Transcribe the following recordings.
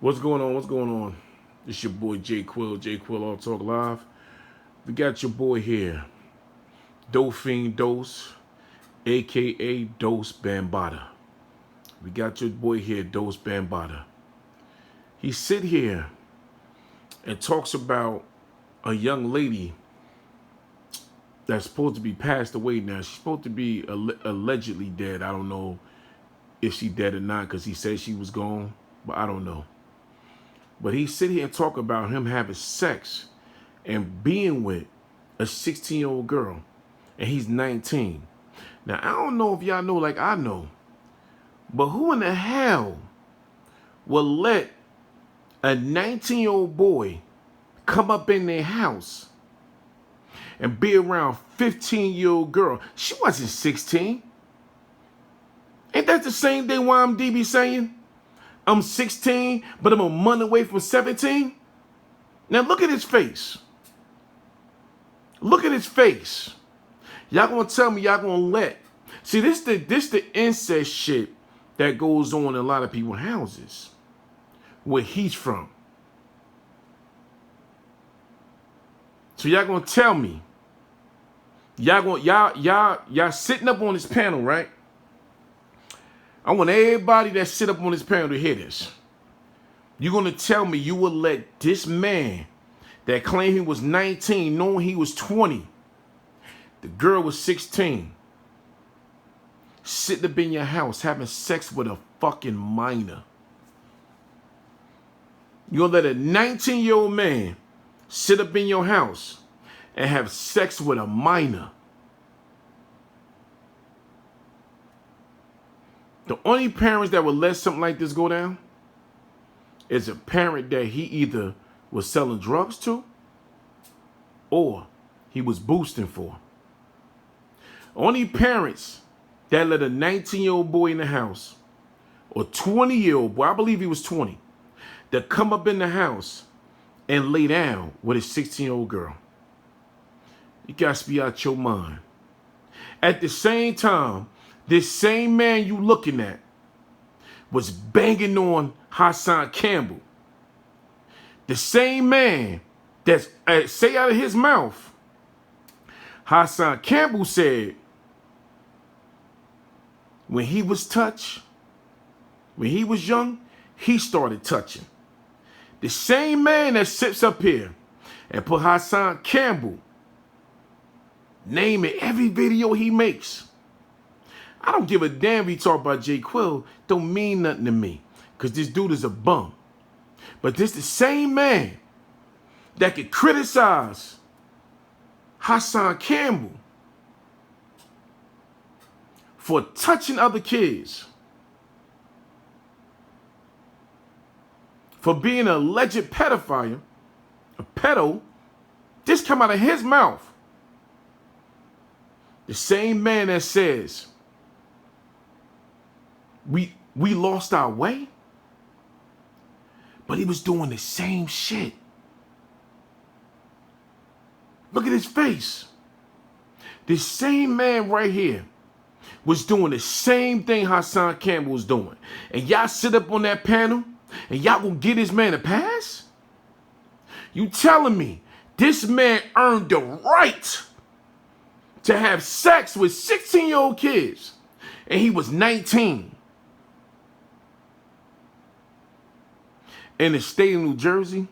What's going on? What's going on? It's your boy Jay Quill, Jay Quill on Talk Live. We got your boy here, Dolphine Dose, aka Dose Bambata. We got your boy here, Dose Bambata. He sit here and talks about a young lady that's supposed to be passed away now. She's supposed to be allegedly dead. I don't know if she dead or not because he said she was gone, but I don't know. But he sit here and talk about him having sex and being with a 16-year-old girl, and he's 19. Now, I don't know if y'all know like I know, but who in the hell will let a 19-year-old boy come up in their house and be around 15-year-old girl? She wasn't 16. Ain't that the same thing YMDB saying? I'm 16, but I'm a month away from 17? Now look at his face. Look at his face. Y'all gonna tell me y'all gonna let. See, this the incest shit that goes on in a lot of people's houses where he's from. So y'all gonna tell me. Y'all sitting up on this panel, right? I want everybody that sit up on this panel to hear this. You're gonna tell me you will let this man that claimed he was 19, knowing he was 20, the girl was 16, sitting up in your house having sex with a fucking minor. You're gonna let a 19-year-old man sit up in your house and have sex with a minor. The only parents that would let something like this go down is a parent that he either was selling drugs to or he was boosting for. Only parents that let a 19-year-old boy in the house or 20-year-old boy, I believe he was 20, that come up in the house and lay down with a 16-year-old girl. You guys be out your mind. At the same time, this same man you looking at was banging on Hassan Campbell. The same man that's say out of his mouth, Hassan Campbell said when he was touched, when he was young, he started touching. The same man that sits up here and put Hassan Campbell name in every video he makes. I don't give a damn if he talk about Jay Quill. Don't mean nothing to me. Because this dude is a bum. But this the same man that could criticize Hassan Campbell for touching other kids, for being an alleged pedophile, a pedo. This come out of his mouth. The same man that says we lost our way, but he was doing the same shit. Look at his face. This same man right here was doing the same thing Hassan Campbell was doing. And y'all sit up on that panel and y'all gonna give this man a pass? You telling me this man earned the right to have sex with 16-year-old kids and he was 19? In the state of New Jersey,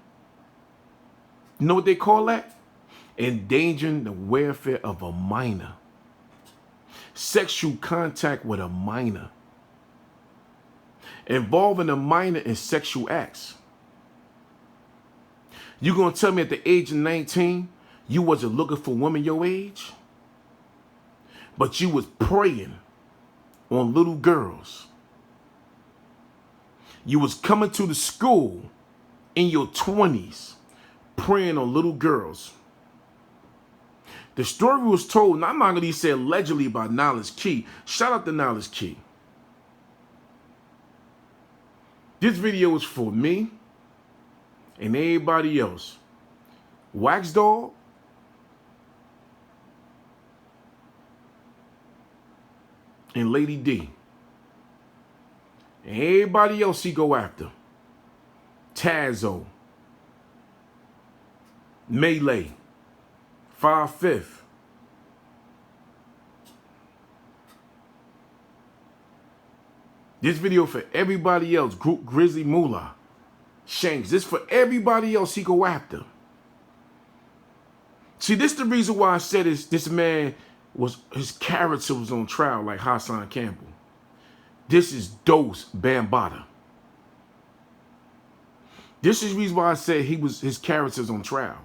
you know what they call that? Endangering the welfare of a minor. Sexual contact with a minor. Involving a minor in sexual acts. You gonna tell me at the age of 19, you wasn't looking for women your age? But you was preying on little girls. You was coming to the school in your 20s, preying on little girls. The story was told, and I'm not going to say allegedly by Knowledge Key. Shout out to Knowledge Key. This video is for me and everybody else. Wax Dog and Lady D. And everybody else he go after. Tazo, Melee, 5/5. This video for everybody else. Group Grizzly Moolah, Shanks. This for everybody else he go after. See, this is the reason why I said this man his character was on trial like Hassan Campbell. This is Dose Bambaataa. This is the reason why I said his character's on trial.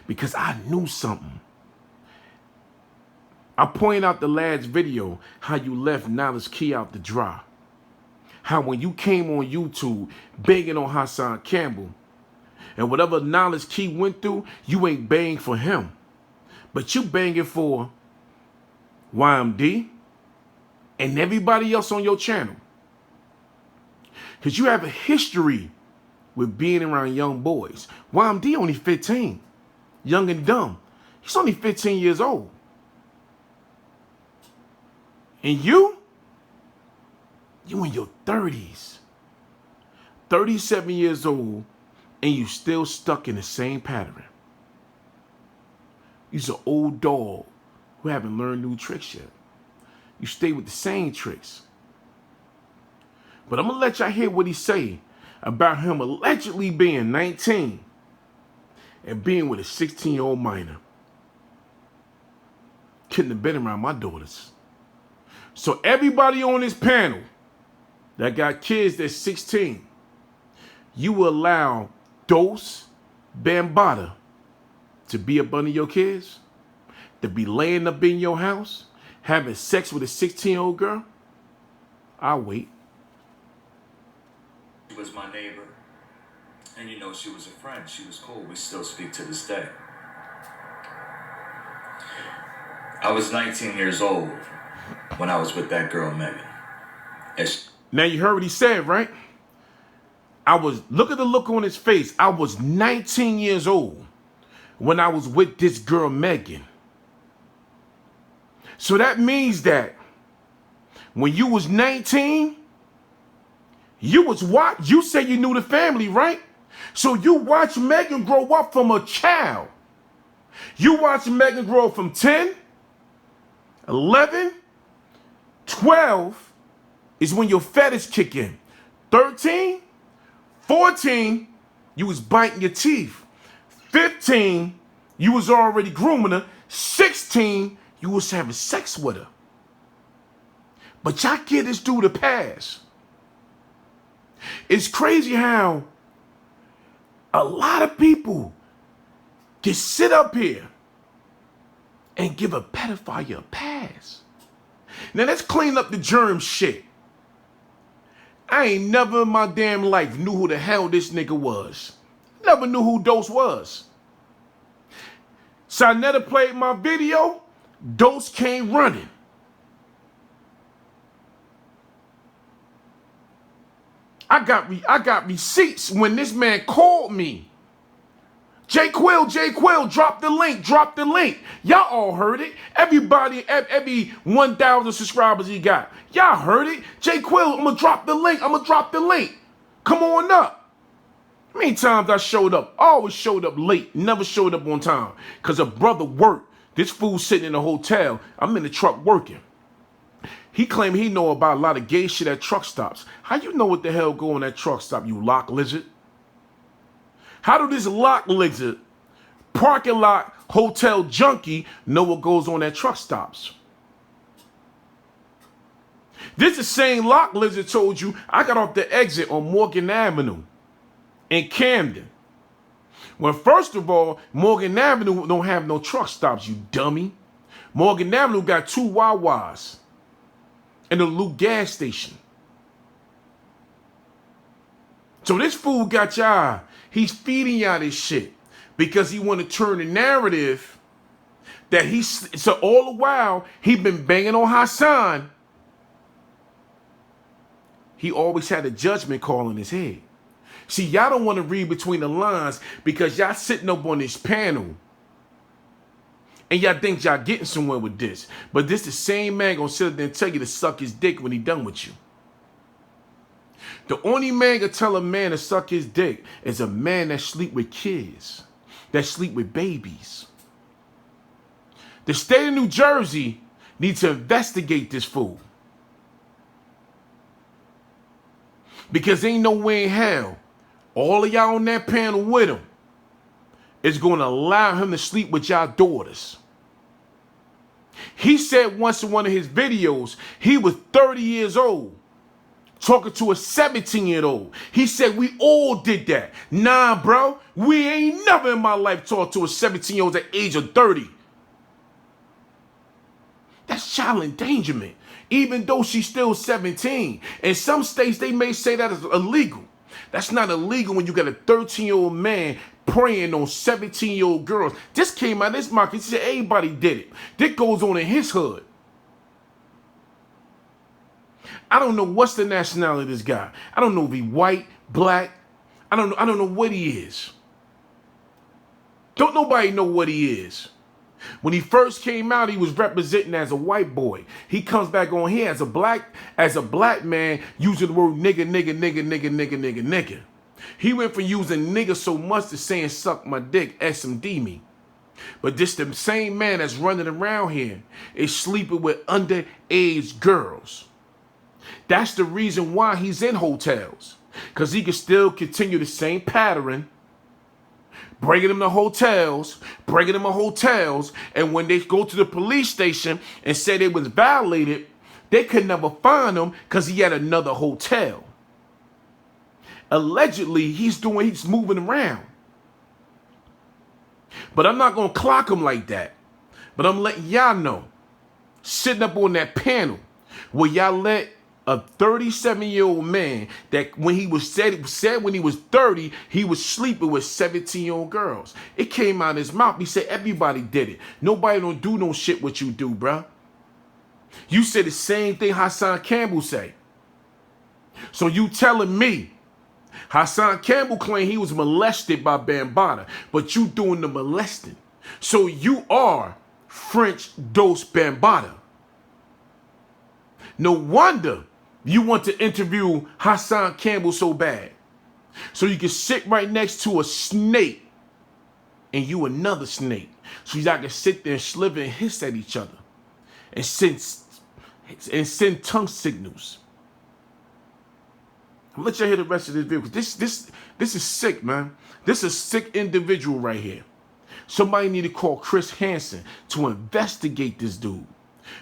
Because I knew something. I pointed out the last video how you left Knowledge Key out to dry. How when you came on YouTube begging on Hassan Campbell, and whatever Knowledge Key went through, you ain't banging for him. But you banging for YMD and everybody else on your channel. Because you have a history with being around young boys. YMD only 15. Young and dumb. He's only 15 years old. And you in your 30s. 37 years old, and you still stuck in the same pattern. You's an old dog who haven't learned new tricks yet. You stay with the same tricks. But I'm going to let y'all hear what he say about him allegedly being 19 and being with a 16-year-old minor. Couldn't have been around my daughters. So everybody on this panel that got kids that's 16, you will allow Dose Bambaataa to be up under your kids, to be laying up in your house, having sex with a 16-year-old girl? I'll wait. She was my neighbor, and you know, she was a friend. She was cool. We still speak to this day. I was 19 years old when I was with that girl, Megan. Now you heard what he said, right? Look at the look on his face. I was 19 years old when I was with this girl, Megan. So that means that when you was 19, you was what? You say you knew the family, right? So you watched Megan grow up from a child. You watched Megan grow from 10, 11, 12 is when your fetish kick in. 13, 14, you was biting your teeth. 15, you was already grooming her. 16, you was having sex with her. But y'all give this dude a pass. It's crazy how a lot of people can sit up here and give a pedophile a pass. Now let's clean up the germ shit. I ain't never in my damn life knew who the hell this nigga was. Never knew who Dose was. Sarnetta played my video. Dose came running. I got receipts when this man called me. J Quill, drop the link. Y'all all heard it. Everybody, every 1,000 subscribers he got. Y'all heard it. J Quill, I'm gonna drop the link. Come on up. How many times I showed up? I always showed up late, never showed up on time. Cause a brother worked. This fool sitting in a hotel. I'm in the truck working. He claimed he know about a lot of gay shit at truck stops. How you know what the hell go on that truck stop, you lock lizard? How do this lock lizard, parking lot, hotel junkie know what goes on at truck stops? This the same lock lizard told you I got off the exit on Morgan Avenue in Camden. Well, first of all, Morgan Avenue don't have no truck stops, you dummy. Morgan Avenue got 2 Wawas and a Luke gas station. So this fool got y'all. He's feeding y'all this shit because he want to turn the narrative that so all the while he been banging on Hassan. He always had a judgment call in his head. See, y'all don't want to read between the lines because y'all sitting up on this panel and y'all think y'all getting somewhere with this. But this the same man gonna sit there and tell you to suck his dick when he done with you. The only man can tell a man to suck his dick is a man that sleep with kids, that sleep with babies. The state of New Jersey needs to investigate this fool. Because ain't no way in hell all of y'all on that panel with him is going to allow him to sleep with y'all daughters. He said once in one of his videos, he was 30 years old, talking to a 17-year-old. He said, we all did that. Nah, bro, we ain't never in my life talked to a 17-year-old at the age of 30. That's child endangerment, even though she's still 17. In some states, they may say that is illegal. That's not illegal when you got a 13-year-old man preying on 17-year-old girls. This came out of this market. He said everybody did it. This goes on in his hood. I don't know what's the nationality of this guy. I don't know if he's white, black. I don't know what he is. Don't nobody know what he is. When he first came out, he was representing as a white boy. He comes back on here as a black man using the word nigga, nigga, nigga, nigga, nigga, nigga, nigga. He went from using nigga so much to saying suck my dick, SMD me. But this the same man that's running around here is sleeping with underage girls. That's the reason why he's in hotels. Because he can still continue the same pattern, bringing them to hotels, and when they go to the police station and say they was violated, they could never find him because he had another hotel. Allegedly, he's moving around. But I'm not going to clock him like that. But I'm letting y'all know, sitting up on that panel, where y'all let a 37-year-old man that when he was said when he was 30, he was sleeping with 17-year-old girls. It came out of his mouth. He said everybody did it. Nobody don't do no shit what you do, bruh. You said the same thing Hassan Campbell say. So you telling me Hassan Campbell claimed he was molested by Bambaataa, but you doing the molesting. So you are French Dose Bambaataa. No wonder you want to interview Hassan Campbell so bad. So you can sit right next to a snake and you another snake. So y'all can sit there and sliver and hiss at each other and send tongue signals. I'm gonna let y'all hear the rest of this video, because this is sick, man. This is a sick individual right here. Somebody need to call Chris Hansen to investigate this dude.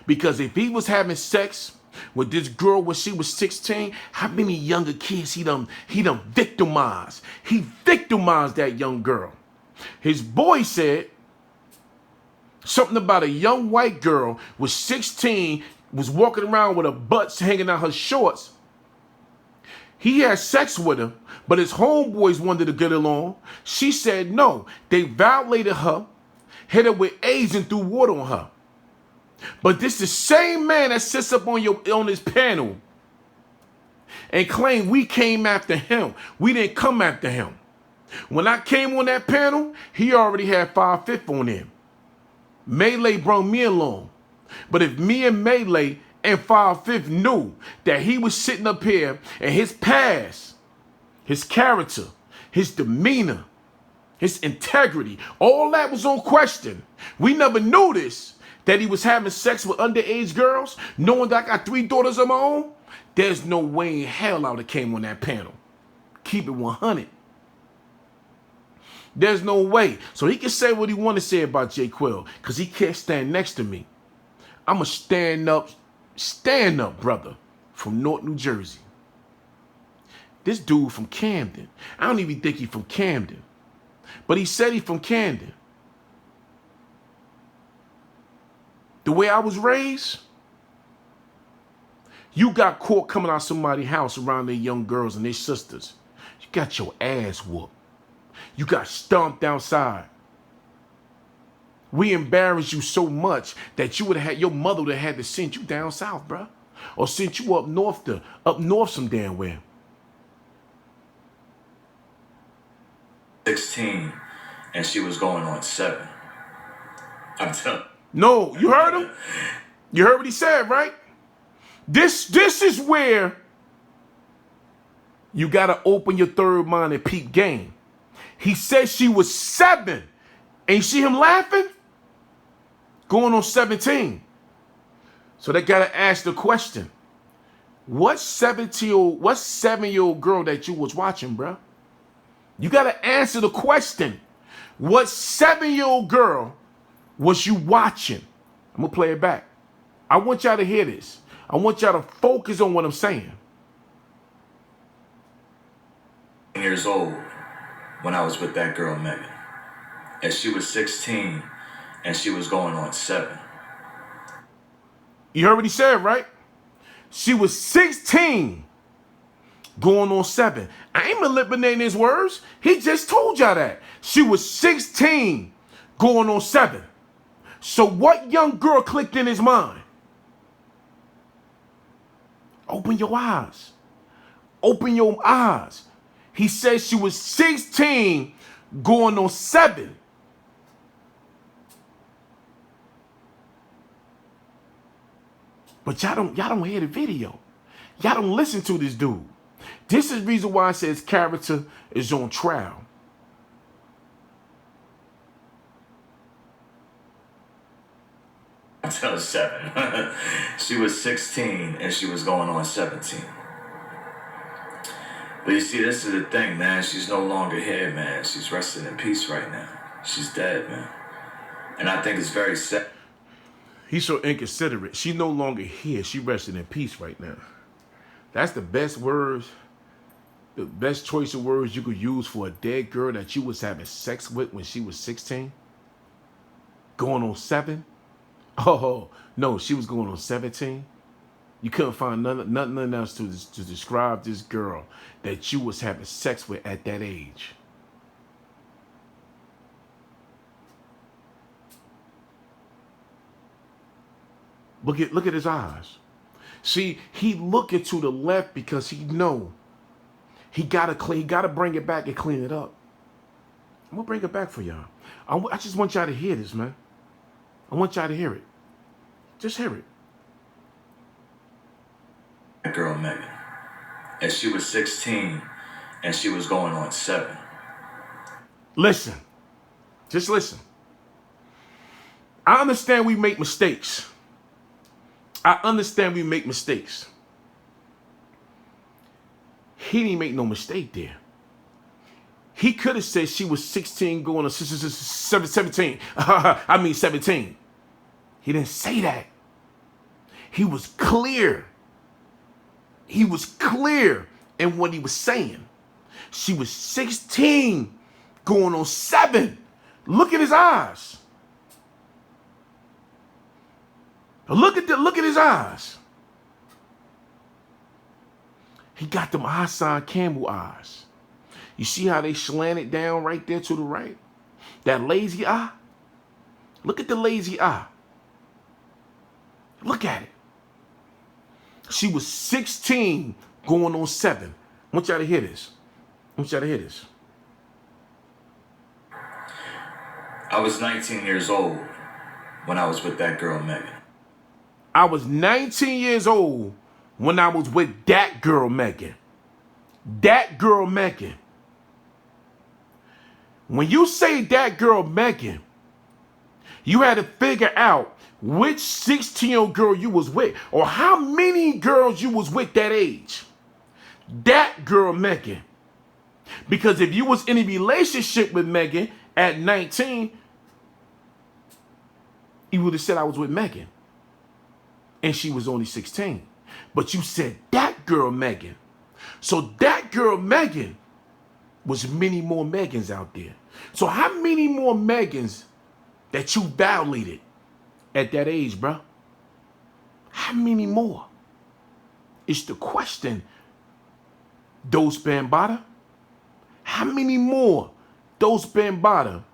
Because if he was having sex with this girl when she was 16, how many younger kids he done victimized? He victimized that young girl. His boy said something about a young white girl was 16, was walking around with her butt hanging out her shorts. He had sex with her, but his homeboys wanted to get along. She said no. They violated her, hit her with AIDS and threw water on her. But this is the same man that sits up on this panel and claim we came after him. We didn't come after him. When I came on that panel, he already had 5/5 on him. Melee brought me along. But if me and Melee and 5/5 knew that he was sitting up here and his past, his character, his demeanor, his integrity, all that was on question. We never knew this, that he was having sex with underage girls, knowing that I got 3 daughters of my own. There's no way in hell I would have came on that panel. Keep it 100. There's no way. So he can say what he want to say about Jay Quill, because he can't stand next to me. I'm a stand up brother from North New Jersey. This dude from Camden. I don't even think he's from Camden, but he said he's from Camden. The way I was raised, you got caught coming out somebody's house around their young girls and their sisters. You got your ass whooped. You got stomped outside. We embarrassed you so much that your mother would have had to send you down south, bruh. Or sent you up north some damn where. 16, and she was going on 7. I'm telling. No, you heard him? You heard what he said, right? This is where You got to open your third mind and peep game. He said she was 7. Ain't see him laughing? Going on 17. So they got to ask the question. What 7-year-old girl that you was watching, bro? You got to answer the question. What 7-year-old girl was you watching? I'm going to play it back. I want y'all to hear this. I want y'all to focus on what I'm saying. Years old when I was with that girl, Megan. And she was 16 and she was going on 7. You heard what he said, right? She was 16 going on 7. I ain't manipulating his words. He just told y'all that. She was 16 going on 7. So what young girl clicked in his mind? Open your eyes. Open your eyes. He said she was 16 going on 7. But y'all don't hear the video. Y'all don't listen to this dude. This is the reason why I say his character is on trial. Until 7. She was 16 and she was going on 17. But you see, this is the thing, man. She's no longer here, man. She's resting in peace right now. She's dead, man. And I think it's very sad. He's so inconsiderate. She's no longer here. She resting in peace right now. That's the best words, the best choice of words you could use for a dead girl that you was having sex with when she was 16? Going on 7? Oh, no, she was going on 17? You couldn't find nothing else to describe this girl that you was having sex with at that age. Look at his eyes. See, he looking to the left because he know he gotta bring it back and clean it up. I'm gonna bring it back for y'all. I just want y'all to hear this, man. I want y'all to hear it. Just hear it. That girl, Megan. And she was 16 and she was going on 7. Listen. Just listen. I understand we make mistakes. I understand we make mistakes. He didn't make no mistake there. He could have said she was 16 going to 17. I mean 17. He didn't say that. He was clear. He was clear in what he was saying. She was 16 going on 7. Look at his eyes. Look at his eyes. He got them Hassan Campbell eyes. You see how they slanted down right there to the right? That lazy eye? Look at the lazy eye. Look at it. She was 16 going on 7. I want y'all to hear this. I was 19 years old when I was with that girl, Megan. I was 19 years old when I was with that girl, Megan. That girl, Megan. When you say that girl, Megan, you had to figure out which 16-year-old girl you was with or how many girls you was with that age. That girl, Megan. Because if you was in a relationship with Megan at 19, you would have said I was with Megan. And she was only 16. But you said that girl, Megan. So that girl, Megan, was many more Megans out there. So how many more Megans that you violated at that age, bro? How many more? It's the question, Dose Bambaataa. How many more Dose Bambaataa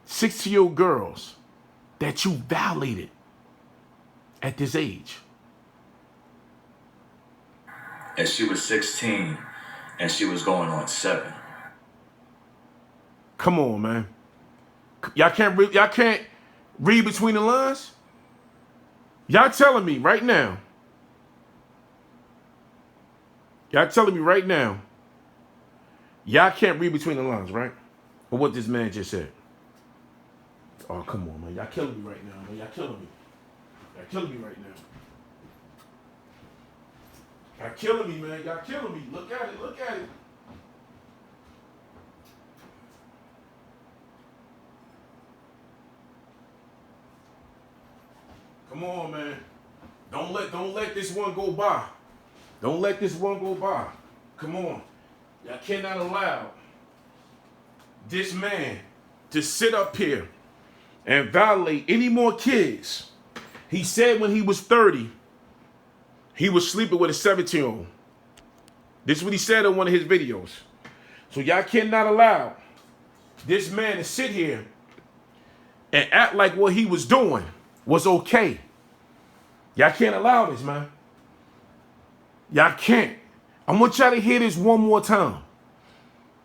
16-year-old girls that you violated at this age? And she was 16 and she was going on 7. Come on, man. Y'all can't read between the lines? Y'all telling me right now Y'all telling me right now, y'all can't read between the lines, right? Or what this man just said. Oh, come on, man. Y'all killing me right now, man. Y'all killing me. Y'all killing me right now. Y'all killing me, man. Y'all killing me. Look at it. Look at it. Come on, man. Don't let this one go by. Don't let this one go by. Come on. Y'all cannot allow this man to sit up here and violate any more kids. He said when he was 30, he was sleeping with a 17-year-old. This is what he said in one of his videos. So y'all cannot allow this man to sit here and act like what he was doing was okay. Y'all can't allow this, man. Y'all can't. I want y'all to hear this one more time.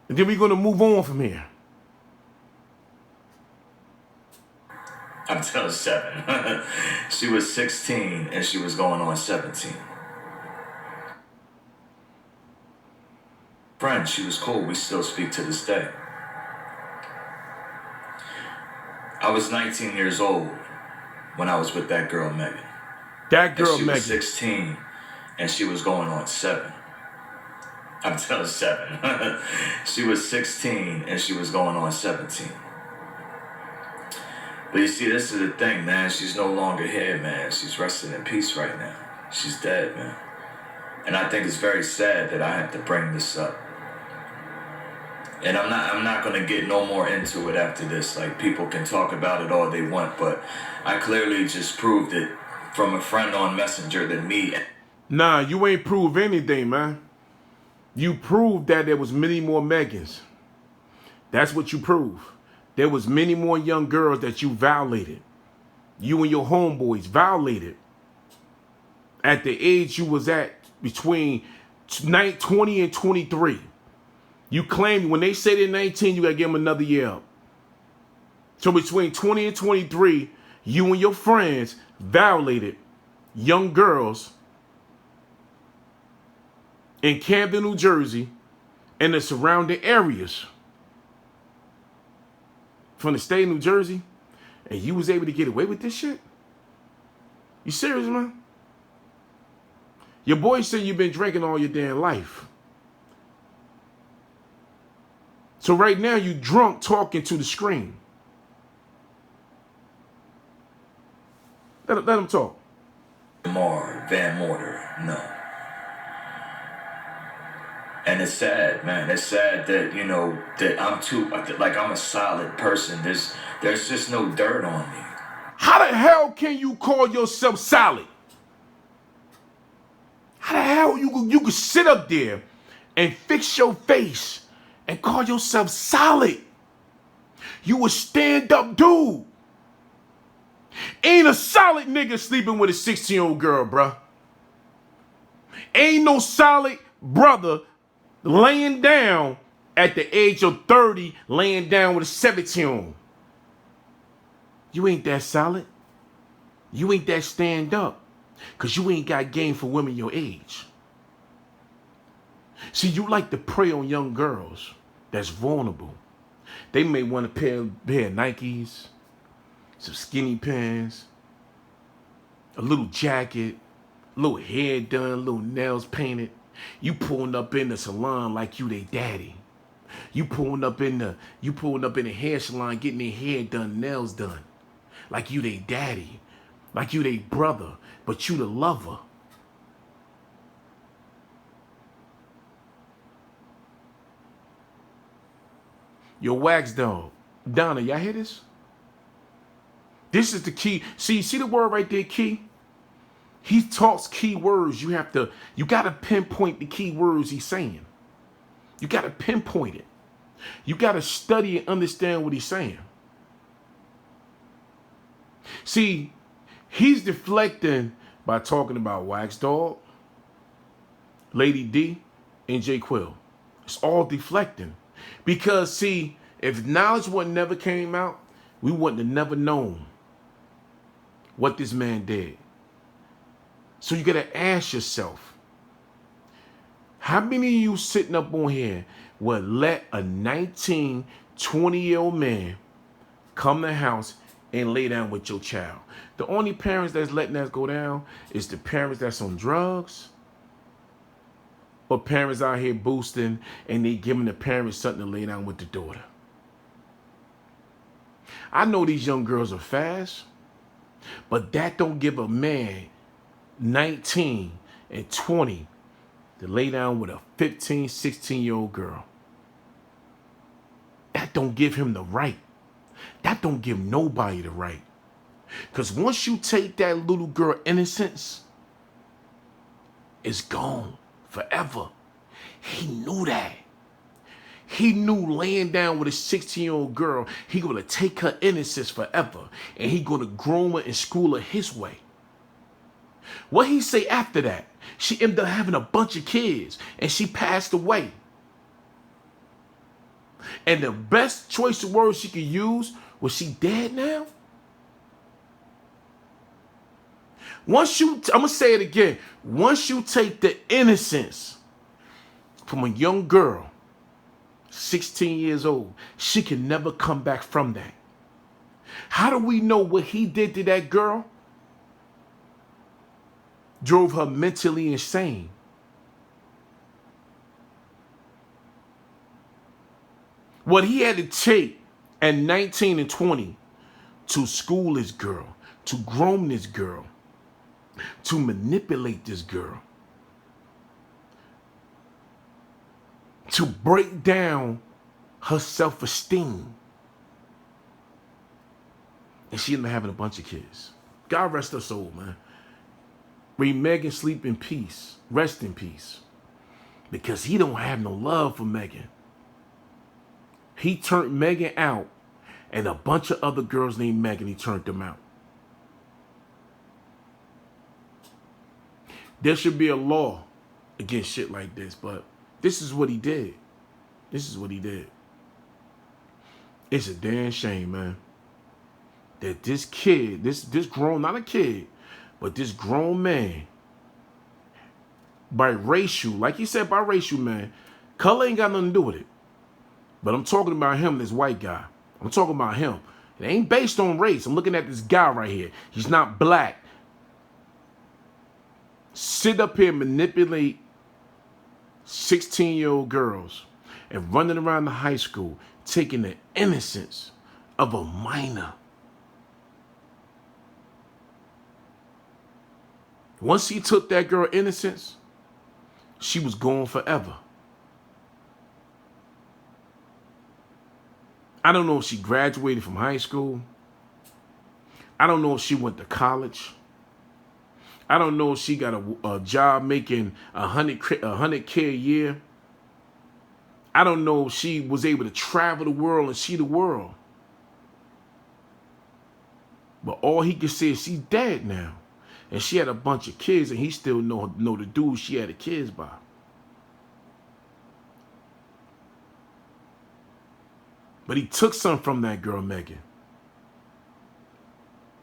And then we're going to move on from here. I'm telling 7. She was 16 and she was going on 17. Friend, she was cool. We still speak to this day. I was 19 years old when I was with that girl, Megan. That girl, Megan. She Megan. was 16 and she was going on 7. I'm telling 7. She was 16 and she was going on 17. But you see, this is the thing, man. She's no longer here, man. She's resting in peace right now. She's dead, man. And I think it's very sad that I have to bring this up. And I'm not gonna get no more into it after this. Like, people can talk about it all they want, but I clearly just proved it from a friend on Messenger that me. Nah, you ain't proved anything, man. You proved that there was many more Megans. That's what you proved. There was many more young girls that you violated. You and your homeboys violated. At the age you was at between 20 and 23. You claimed when they say they're 19, you got to give them another year up. So between 20 and 23, you and your friends violated young girls in Camden, New Jersey, and the surrounding areas from the state of New Jersey, and you was able to get away with this shit? You serious, man? Your boy said you've been drinking all your damn life. So right now you drunk talking to the screen. Let him talk. Van Mortar, no. And it's sad, man. It's sad that, you know, that I'm a solid person. There's just no dirt on me. How the hell can you call yourself solid? How the hell you could sit up there and fix your face and call yourself solid? You a stand-up dude. Ain't a solid nigga sleeping with a 16-year-old girl, bruh. Ain't no solid brother laying down at the age of 30, laying down with a 17-year-old. You ain't that solid. You ain't that stand up. Because you ain't got game for women your age. See, you like to prey on young girls that's vulnerable. They may want a pair of Nikes, some skinny pants, a little jacket, a little hair done, a little nails painted. You pulling up in the salon like you they daddy. You pulling up in the hair salon getting their hair done, nails done. Like you they daddy. Like you they brother. But you the lover. Your wax dog. Donna, y'all hear this? This is the key. See the word right there, key? He talks key words. You gotta pinpoint the key words he's saying. You gotta pinpoint it. You gotta study and understand what he's saying. See, he's deflecting by talking about Wax Dog, Lady D, and J Quill. It's all deflecting. Because, see, if knowledge never came out, we wouldn't have never known what this man did. So you got to ask yourself, How many of you sitting up on here would let a 19, 20-year-old man come to the house and lay down with your child? The only parents that's letting that go down is the parents that's on drugs, or parents out here boosting and they giving the parents something to lay down with the daughter. I know these young girls are fast, but that don't give a man 19 and 20 to lay down with a 15, 16-year-old girl. That don't give him the right. That don't give nobody the right. Because once you take that little girl innocence, it's gone forever. He knew that. He knew laying down with a 16-year-old girl, he going to take her innocence forever. And he going to groom her and school her his way. What he say after that? She ended up having a bunch of kids and she passed away. And the best choice of words she could use was, she dead now? Once you, I'm going to say it again. Once you take the innocence from a young girl, 16 years old, she can never come back from that. How do we know what he did to that girl drove her mentally insane? What he had to take at 19 and 20 to school this girl, to groom this girl, to manipulate this girl, to break down her self-esteem. And she ended up having a bunch of kids. God rest her soul, man. May Megan sleep in peace. Rest in peace. Because he don't have no love for Megan. He turned Megan out, and a bunch of other girls named Megan, he turned them out. There should be a law against shit like this, but this is what he did. This is what he did. It's a damn shame, man, that this kid, this grown, not a kid, but this grown man, biracial, like he said, biracial, man, color ain't got nothing to do with it. But I'm talking about him, this white guy. I'm talking about him. It ain't based on race. I'm looking at this guy right here. He's not black. Sit up here and manipulate 16-year-old girls and running around the high school, taking the innocence of a minor. Once he took that girl innocence, she was gone forever. I don't know if she graduated from high school. I don't know if she went to college. I don't know if she got a job making $100K a year. I don't know if she was able to travel the world and see the world. But all he can say is she's dead now. And she had a bunch of kids, and he still know the dude she had the kids by. But he took something from that girl, Megan.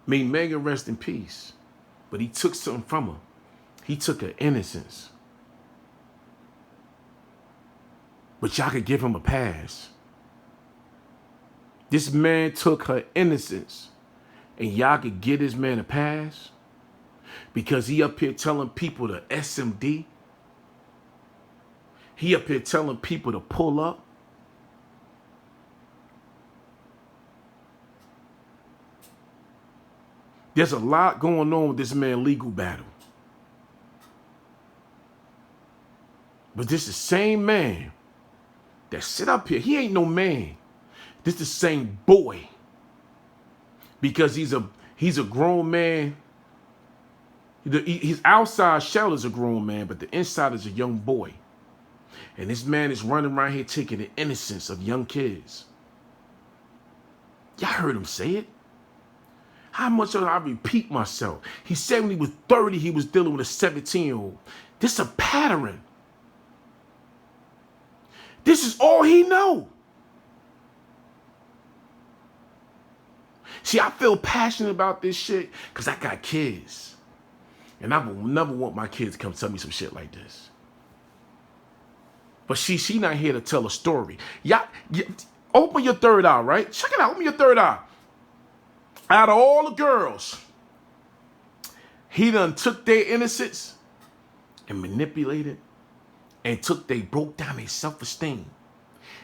May Megan rest in peace. But he took something from her. He took her innocence. But y'all could give him a pass. This man took her innocence, and y'all could give this man a pass because he up here telling people to SMD. He up here telling people to pull up. There's a lot going on with this man's legal battle. But this is the same man that sit up here. He ain't no man. This the same boy. Because he's a grown man. His outside shell is a grown man, but the inside is a young boy. And this man is running around here taking the innocence of young kids. Y'all heard him say it. How much of I repeat myself? He said when he was 30, he was dealing with a 17-year-old. This is a pattern. This is all he know. See, I feel passionate about this shit because I got kids. And I will never want my kids to come tell me some shit like this. But she not here to tell a story. Y'all, open your third eye, right? Check it out. Open your third eye. Out of all the girls, he done took their innocence and manipulated and broke down their self-esteem.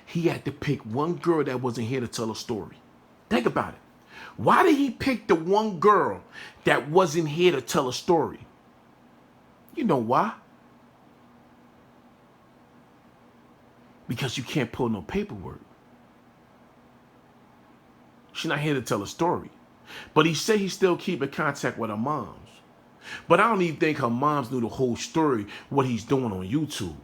He had to pick one girl that wasn't here to tell a story. Think about it. Why did he pick the one girl that wasn't here to tell a story? You know why? Because you can't pull no paperwork. She's not here to tell a story. But he said he still keep in contact with her moms. But I don't even think her moms knew the whole story, what he's doing on YouTube.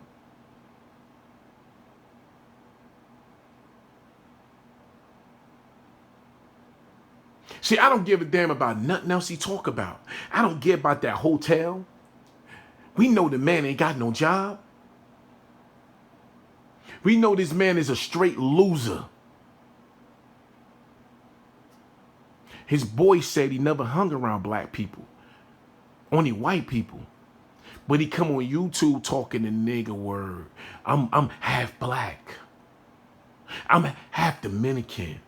See, I don't give a damn about nothing else he talk about. I don't care about that hotel. We know the man ain't got no job. We know this man is a straight loser. His boy said he never hung around black people, only white people. But he come on YouTube talking the nigga word. I'm half black. I'm half Dominican.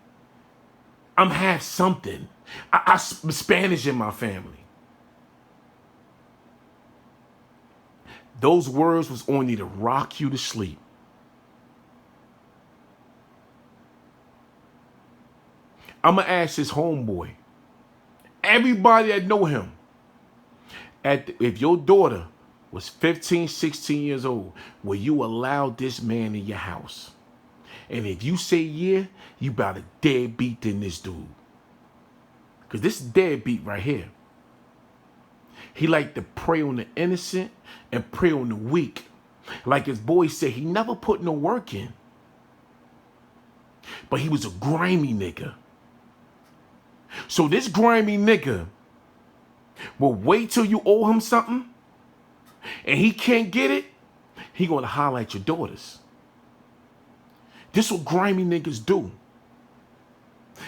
I'm half something. I'm Spanish in my family. Those words was only to rock you to sleep. I'm going to ask his homeboy, everybody that know him, if your daughter was 15, 16 years old, will you allow this man in your house? And if you say yeah, you about a deadbeat in this dude. Because this is deadbeat right here. He like to prey on the innocent and prey on the weak. Like his boy said, he never put no work in. But he was a grimy nigga. So this grimy nigga will wait till you owe him something and he can't get it, he gonna holler at your daughters. This what grimy niggas do.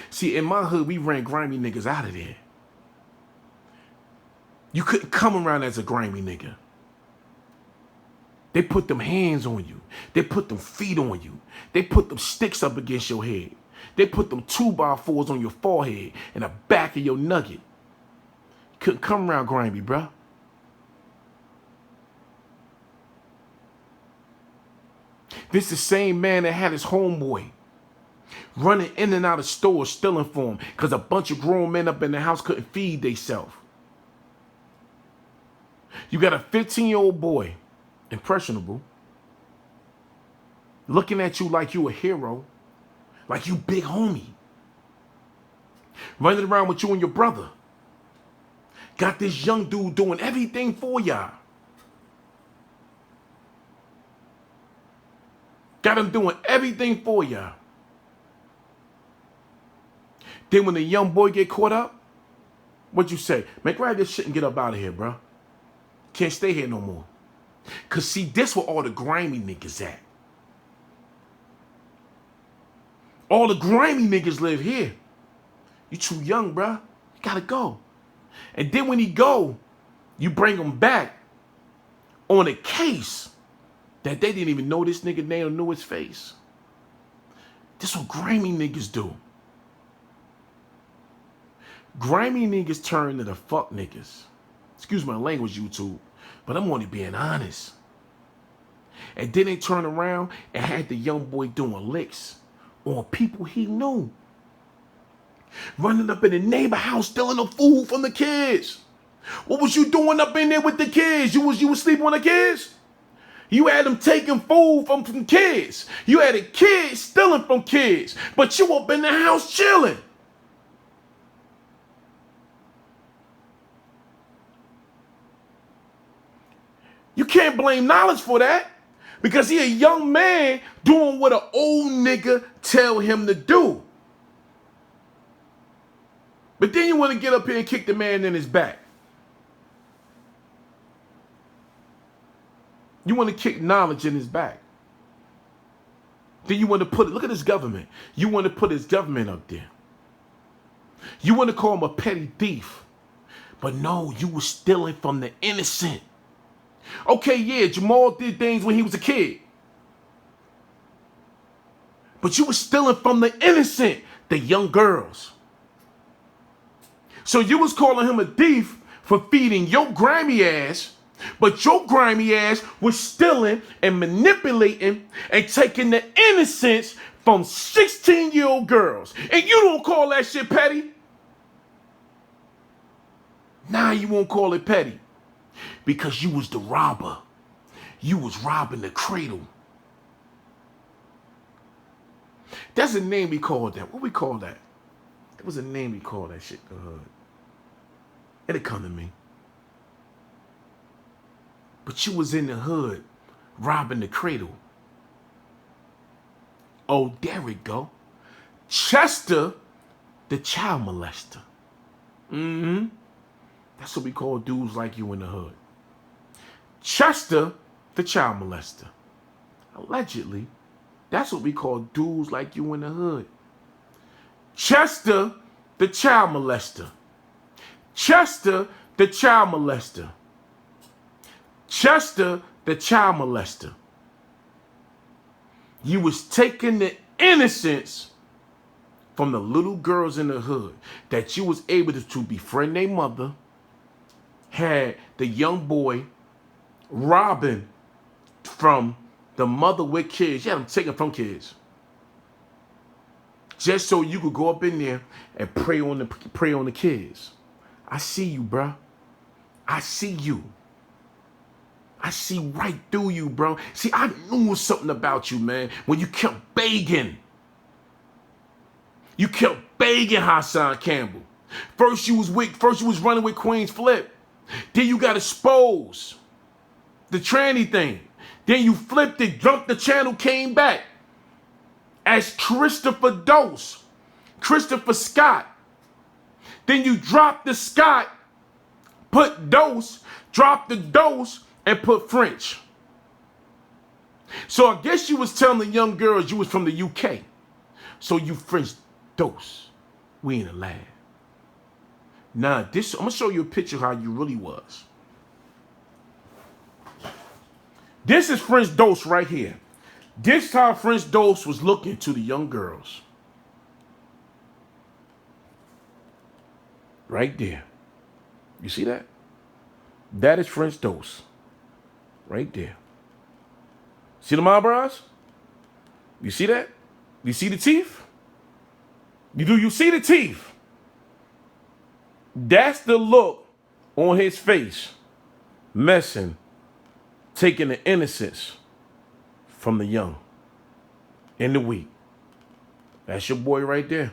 See, in my hood, we ran grimy niggas out of there. You couldn't come around as a grimy nigga. They put them hands on you. They put them feet on you. They put them sticks up against your head. They put them 2x4s on your forehead and the back of your nugget. Couldn't come around grimy, bruh. This is the same man that had his homeboy running in and out of stores stealing for him because a bunch of grown men up in the house couldn't feed themselves. You got a 15-year-old boy, impressionable, looking at you like you a hero, like you big homie, running around with you and your brother. Got this young dude doing everything for y'all. Got him doing everything for y'all. Then when the young boy get caught up, what you say? Man, grab this shit and get up out of here, bro. Can't stay here no more. Because see, this where all the grimy niggas at. All the grimy niggas live here. You too young, bro. You gotta go. And then when he go, you bring him back on a case that they didn't even know this nigga name or knew his face. This what grimy niggas do. Grimy niggas turn to the fuck niggas. Excuse my language, YouTube, but I'm only being honest. And then they turn around and had the young boy doing licks on people he knew. Running up in the neighbor house, stealing the food from the kids. What was you doing up in there with the kids? You was sleeping on the kids? You had them taking food from kids. You had a kid stealing from kids, but you up in the house chilling. You can't blame Knowledge for that because he a young man doing what an old nigga tell him to do. But then you want to get up here and kick the man in his back. You want to kick Knowledge in his back. Then you want to put it, look at his government. You want to put his government up there. You want to call him a petty thief. But no, you were stealing from the innocent. Okay, yeah, Jamal did things when he was a kid. But you was stealing from the innocent, the young girls. So you was calling him a thief for feeding your grimy ass, but your grimy ass was stealing and manipulating and taking the innocence from 16-year-old girls. And you don't call that shit petty? Nah, you won't call it petty. Because you was the robber. You was robbing the cradle. That's a name we called that. What we call that? There was a name we called that shit, the hood. It'll come to me. But you was in the hood robbing the cradle. Oh, there we go. Chester, the child molester. That's what we call dudes like you in the hood. Chester, the child molester. Allegedly, that's what we call dudes like you in the hood. Chester, the child molester. Chester, the child molester. Chester, the child molester. You was taking the innocence from the little girls in the hood that you was able to befriend their mother, had the young boy robbing from the mother with kids. You had them taken from kids. Just so you could go up in there and prey on the kids. I see you, bruh. I see you. I see right through you, bro. See, I knew something about you, man, when you kept begging. You kept begging Hassan Campbell. First you was running with Queen's Flip. Then you got exposed. The tranny thing. Then you flipped it, jumped the channel, came back as Christopher Dose. Christopher Scott. Then you dropped the Scott, put Dose, dropped the Dose, and put French. So I guess you was telling the young girls you was from the UK. So you French Dose. We in the lab. Nah, I'm gonna show you a picture of how you really was. This is French Dose right here. This how French Dose was looking to the young girls. Right there. You see that? That is French Dose. Right there. See the eyebrows? You see that? You see the teeth? You see the teeth? That's the look on his face. Messing. Taking the innocence from the young and the weak. That's your boy right there.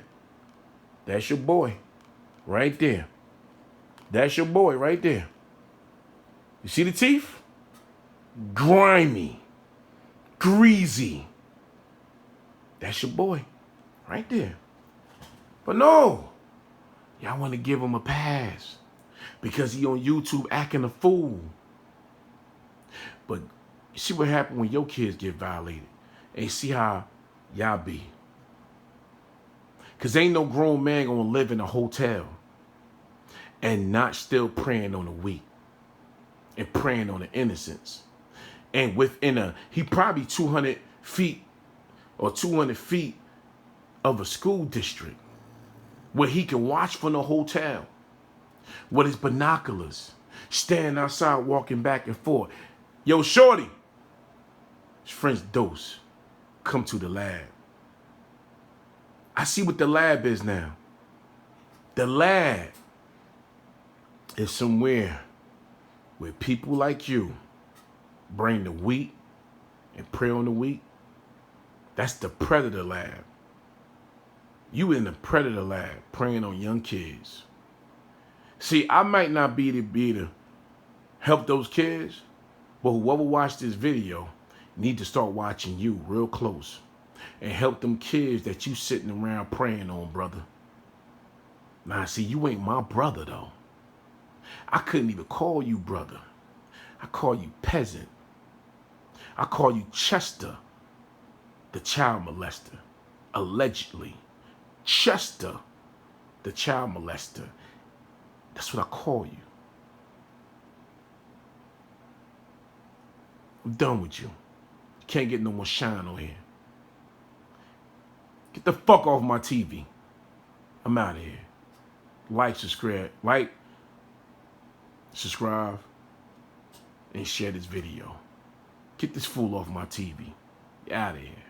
That's your boy right there. That's your boy right there. You see the teeth? Grimy. Greasy. That's your boy right there. But no, y'all want to give him a pass because he on YouTube acting a fool. But you see what happened when your kids get violated. And you see how y'all be. Because ain't no grown man going to live in a hotel and not still preying on the weak and preying on the innocents. And he probably 200 feet or 200 feet of a school district where he can watch from the hotel with his binoculars, standing outside walking back and forth. Yo, shorty, it's French Dose. Come to the lab. I see what the lab is now. The lab is somewhere where people like you bring the weak and prey on the weak. That's the predator lab. You in the predator lab preying on young kids. See, I might not be to help those kids, but whoever watched this video need to start watching you real close and help them kids that you sitting around preying on, brother. Now, see, you ain't my brother, though. I couldn't even call you brother. I call you peasant. I call you Chester, the child molester, allegedly. Chester, the child molester. That's what I call you. I'm done with you. You can't get no more shine on here. Get the fuck off my TV. I'm out of here. Like, subscribe, and share this video. Get this fool off my TV. Get out of here.